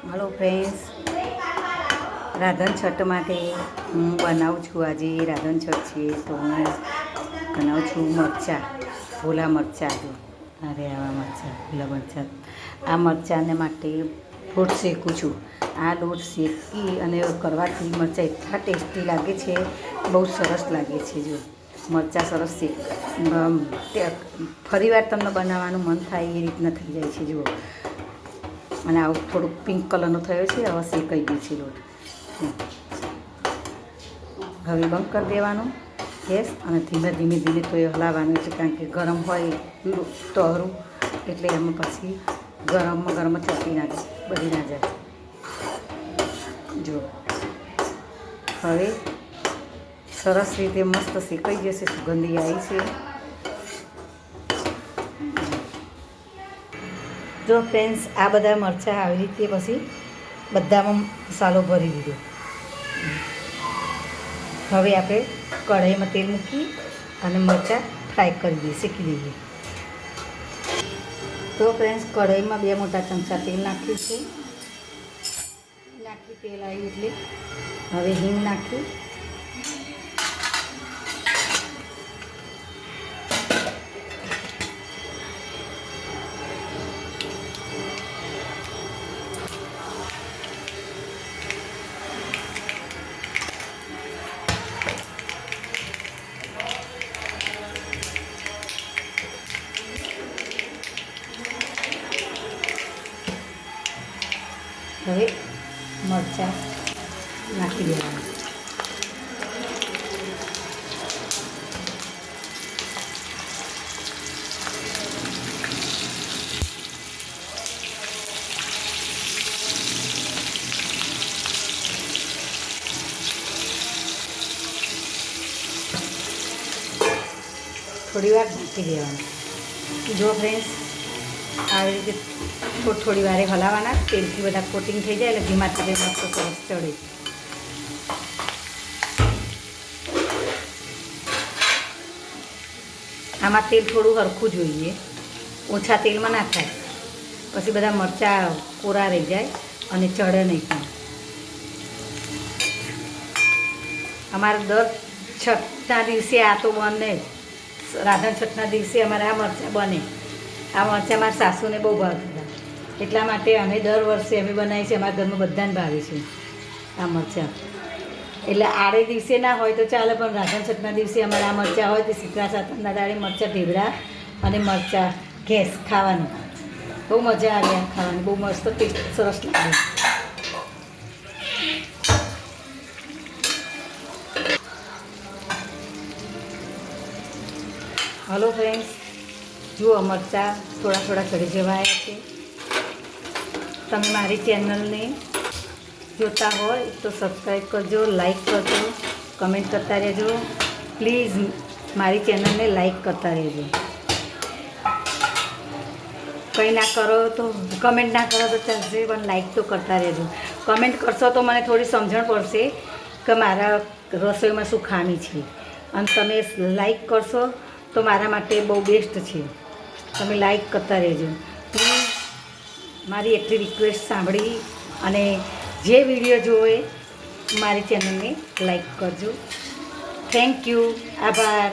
Hello friends, Randhan Chhath માટે હું બનાવું છું. આજે રાધન છઠ છે તો હું બનાવું છું મરચાં, ભોલા મરચાં. જો અરે આવા મરચાં, ભોલા મરચાં. આ મરચાંને માટે લોટ શેકું છું. આ લોટ શેકી અને કરવાથી મરચાં એટલા ટેસ્ટી લાગે છે, બહુ સરસ લાગે છે. જો મરચાં સરસ ફરીવાર તમને બનાવવાનું મન થાય એ રીતના થઈ જાય છે. જુઓ, અને આવું થોડુંક પિંક કલરનો થયો છે. હવે શેકાઈ ગયું છે લોટ. હવે બંધ કરી દેવાનું ગેસ અને ધીમે ધીમે ધીમે તો એ હલાવવાનું છે, કારણ કે ગરમ હોય તરું એટલે એમાં પછી ગરમમાં ગરમ ચોટી ના જાય, બળી ના જાય. જો હવે સરસ રીતે મસ્ત શેકાઈ જશે, સુગંધી આવી છે. જો ફ્રેન્ડ્સ, આ બધા મરચાં આવી રીતે પછી બધામાં મસાલો ભરી દીધો. હવે આપણે કઢાઈમાં તેલ મૂકી અને મરચાં ફ્રાય કરી દઈએ, શેકી દઈએ. તો ફ્રેન્ડ્સ, કઢાઈમાં 2 મોટા ચમચા તેલ નાખ્યું છે. તેલ આવ્યું એટલે હવે હિંગ નાખી, હવે મરચાં નાખી દેવાના. થોડી વાર ઢાંકી દેવાનું. જો ફ્રેન્ડ્સ, આવી રીતે થોડી વારે હલાવવાના. તેલથી બધા કોટિંગ થઈ જાય એટલે ધીમા તેલે મસ્ત સરસ ચડે. આમાં તેલ થોડું હરખું જોઈએ, ઓછા તેલમાં ના થાય, પછી બધા મરચાં કોરા રહી જાય અને ચડે નહીં. પણ અમારે દર છઠના દિવસે આ તો બને જ. રાધન છઠના દિવસે અમારે આ મરચાં બને. આ મરચાં મારા સાસુને બહુ ભાવતા, એટલા માટે અમે દર વર્ષે અમે બનાવીએ છીએ. અમારા ઘરમાં બધાને ભાવે છે આ મરચાં. એટલે આડે દિવસે ના હોય તો ચાલે, પણ રાધન છઠના દિવસે અમારે આ મરચાં હોય તો શીતળા સાતમના દાડે મરચાં ઢેબરા અને મરચાં ઘેસ ખાવાનું બહુ મજા આવે. આ ખાવાની બહુ મસ્ત ટેસ્ટ સરસ લાગે. હલો ફ્રેન્ડ્સ, જુઓ મરચાં થોડા થોડા ચડી જવા આવ્યા છે. તમે મારી ચેનલને જોતા હોય તો સબસ્ક્રાઈબ કરજો, લાઈક કરજો, કમેન્ટ કરતા રહેજો. પ્લીઝ મારી ચેનલને લાઈક કરતા રહેજો. કંઈ ના કરો તો કમેન્ટ ના કરો તો ચાલશે, પણ લાઈક તો કરતા રહેજો. કમેન્ટ કરશો તો મને થોડી સમજણ પડશે કે મારા રસોઈમાં શું ખામી છે. અને તમે લાઈક કરશો તો મારા માટે બહુ બેસ્ટ છે. તમે લાઈક કરતા રહેજો પ્લીઝ. મારી એટલી રિક્વેસ્ટ સાંભળી અને જે વિડીયો જોવે મારી ચેનલને લાઈક કરજો. થેન્ક યુ, આભાર.